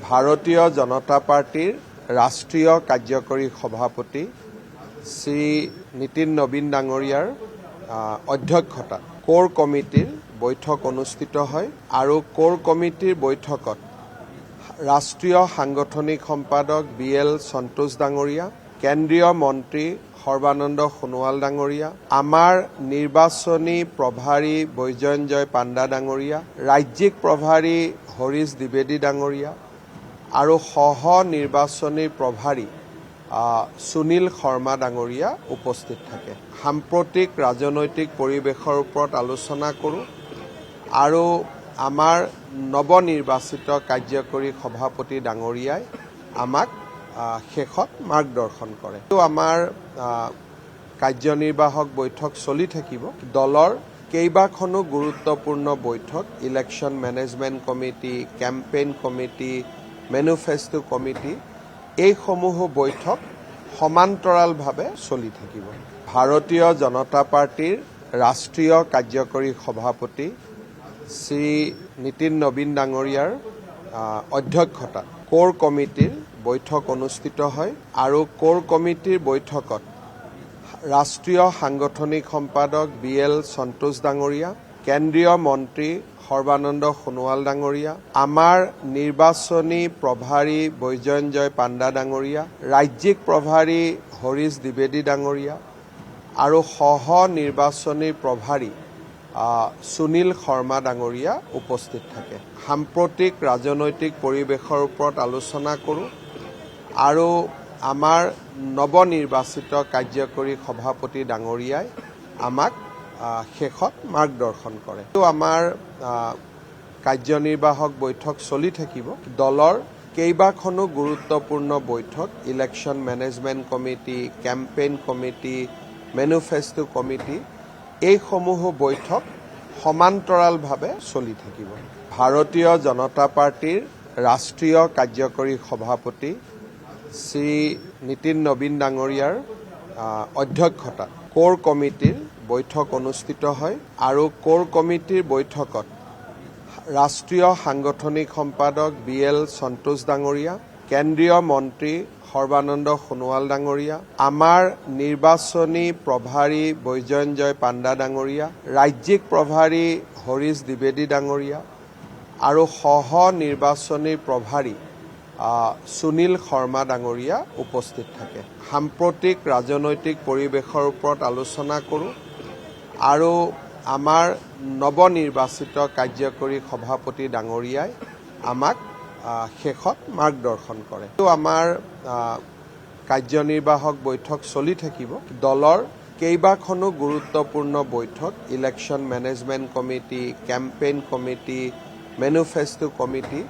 ভাৰতীয় জনতা পাৰ্টিৰ ৰাষ্ট্ৰীয় কাৰ্যকৰী সভাপতি শ্ৰী নীতিন নবীন ডাঙৰীয়াৰ অধ্যক্ষতাত কোৰ কমিটিৰ বৈঠক অনুষ্ঠিত হয় আৰু কোৰ কমিটিৰ বৈঠকত ৰাষ্ট্ৰীয় সাংগঠনিক সম্পাদক BL সন্তোষ ডাঙৰীয়া, কেন্দ্ৰীয় মন্ত্ৰী সৰ্বানন্দ সোণোৱাল ডাঙৰীয়া, আমাৰ নিৰ্বাচনী প্ৰভাৰী বৈজয়ন্তজয় পাণ্ডা ডাঙৰীয়া, ৰাজ্যিক প্ৰভাৰী হৰিশ দ্বিবেদী ডাঙৰীয়া আৰু সহ নিৰ্বাচনী প্ৰভাৰী সুনীল শৰ্মা ডাঙৰীয়া উপস্থিত থাকে। সাম্প্ৰতিক ৰাজনৈতিক পৰিৱেশৰ ওপৰত আলোচনা কৰোঁ আৰু আমাৰ নৱনিৰ্বাচিত কাৰ্যকৰী সভাপতি ডাঙৰীয়াই আমাক শেষত মাৰ্গদৰ্শন কৰে। আমাৰ কাৰ্যনিৰ্বাহক বৈঠক চলি থাকিব। দলৰ কেইবাখনো গুৰুত্বপূৰ্ণ বৈঠক election management committee, campaign committee, manifesto committee এইসমূহ বৈঠক সমান্তৰালভাৱে চলি থাকিব। ভাৰতীয় জনতা পাৰ্টিৰ ৰাষ্ট্ৰীয় কাৰ্যকৰী সভাপতি শ্ৰী নীতিন নবীন ডাঙৰীয়াৰ অধ্যক্ষতাত কোৰ কমিটিৰ বৈঠক অনুষ্ঠিত হয় আৰু কোৰ কমিটিৰ বৈঠকত ৰাষ্ট্ৰীয় সাংগঠনিক সম্পাদক BL সন্তোষ ডাঙৰীয়া, কেন্দ্ৰীয় মন্ত্ৰী সৰ্বানন্দ সোণোৱাল ডাঙৰীয়া, আমাৰ নিৰ্বাচনী প্ৰভাৰী বৈজয়ন্তজয় পাণ্ডা ডাঙৰীয়া, ৰাজ্যিক প্ৰভাৰী হৰিশ দ্বিবেদী ডাঙৰীয়া আৰু সহ নিৰ্বাচনী প্ৰভাৰী সুনীল শৰ্মা ডাঙৰীয়া উপস্থিত থাকে। সাম্প্ৰতিক ৰাজনৈতিক পৰিৱেশৰ ওপৰত আলোচনা কৰোঁ আৰু আমাৰ নৱনিৰ্বাচিত কাৰ্যকৰী সভাপতি ডাঙৰীয়াই আমাক শেষত মাৰ্গদৰ্শন কৰে। আমাৰ কাৰ্যনিৰ্বাহক বৈঠক চলি থাকিব। দলৰ কেইবাখনো গুৰুত্বপূৰ্ণ বৈঠক election management committee, campaign committee, manifesto committee এইসমূহ বৈঠক সমান্তৰালভাৱে চলি থাকিব। ভাৰতীয় জনতা পাৰ্টিৰ ৰাষ্ট্ৰীয় কাৰ্যকৰী সভাপতি শ্ৰী নীতিন নবীন ডাঙৰীয়াৰ অধ্যক্ষতাত কোৰ কমিটিৰ বৈঠক অনুষ্ঠিত হয় আৰু কোৰ কমিটিৰ বৈঠকত ৰাষ্ট্ৰীয় সাংগঠনিক সম্পাদক BL সন্তোষ ডাঙৰীয়া, কেন্দ্ৰীয় মন্ত্ৰী সৰ্বানন্দ সোণোৱাল ডাঙৰীয়া, আমাৰ নিৰ্বাচনী প্ৰভাৰী বৈজয়ন্তজয় পাণ্ডা ডাঙৰীয়া, ৰাজ্যিক প্ৰভাৰী হৰিশ দ্বিবেদী ডাঙৰীয়া আৰু সহ নিৰ্বাচনী প্ৰভাৰী সুনীল শৰ্মা ডাঙৰীয়া উপস্থিত থাকে। সাম্প্ৰতিক ৰাজনৈতিক পৰিৱেশৰ ওপৰত আলোচনা কৰোঁ আৰু আমাৰ নৱনিৰ্বাচিত কাৰ্যকৰী সভাপতি ডাঙৰীয়াই আমাক শেষত মাৰ্গদৰ্শন কৰে। আমাৰ কাৰ্যনিৰ্বাহক বৈঠক চলি থাকিব। দলৰ কেইবাখনো গুৰুত্বপূৰ্ণ বৈঠক election management committee, campaign committee, manifesto committee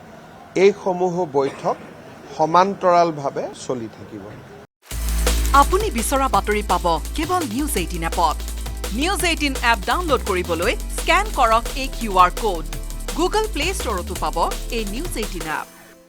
এইসমূহ বৈঠক সমান্তৰালভাৱে চলি থাকিব। আপুনি বিচৰা বাতৰি পাব কেৱল নিউজ 18 এপত। নিউজ 18 এপ ডাউনলোড কৰিবলৈ স্কেন কৰক এই QR কোড। গুগল প্লে ষ্টৰতো পাব এই নিউজ 18 এপ।